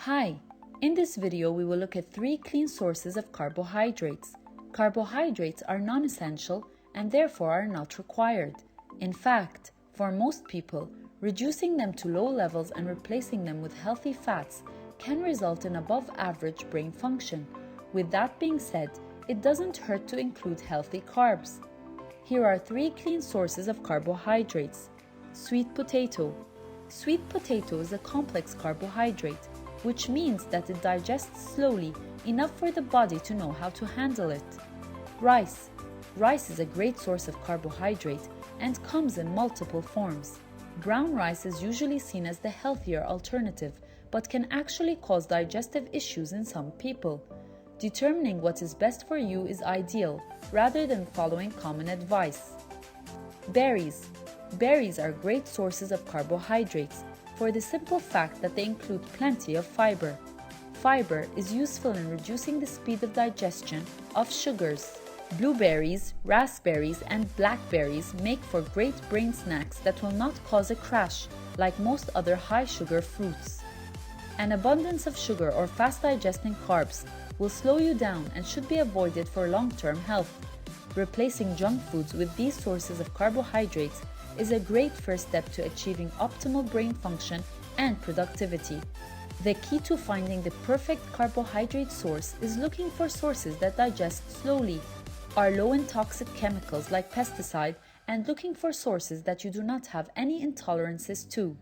Hi, in this video we will look at 3 clean sources of carbohydrates. Carbohydrates are non-essential and therefore are not required. In fact, for most people, reducing them to low levels and replacing them with healthy fats can result in above-average brain function. With that being said, it doesn't hurt to include healthy carbs. Here are 3 clean sources of carbohydrates. Sweet potato. Sweet potato is a complex carbohydrate, which means that it digests slowly, enough for the body to know how to handle it. Rice. Rice is a great source of carbohydrate and comes in multiple forms. Brown rice is usually seen as the healthier alternative, but can actually cause digestive issues in some people. Determining what is best for you is ideal, rather than following common advice. Berries. Berries are great sources of carbohydrates for the simple fact that they include plenty of fiber. Fiber is useful in reducing the speed of digestion of sugars. Blueberries, raspberries, and blackberries make for great brain snacks that will not cause a crash like most other high-sugar fruits. An abundance of sugar or fast-digesting carbs will slow you down and should be avoided for long-term health. Replacing junk foods with these sources of carbohydrates is a great first step to achieving optimal brain function and productivity. The key to finding the perfect carbohydrate source is looking for sources that digest slowly, are low in toxic chemicals like pesticide, and looking for sources that you do not have any intolerances to.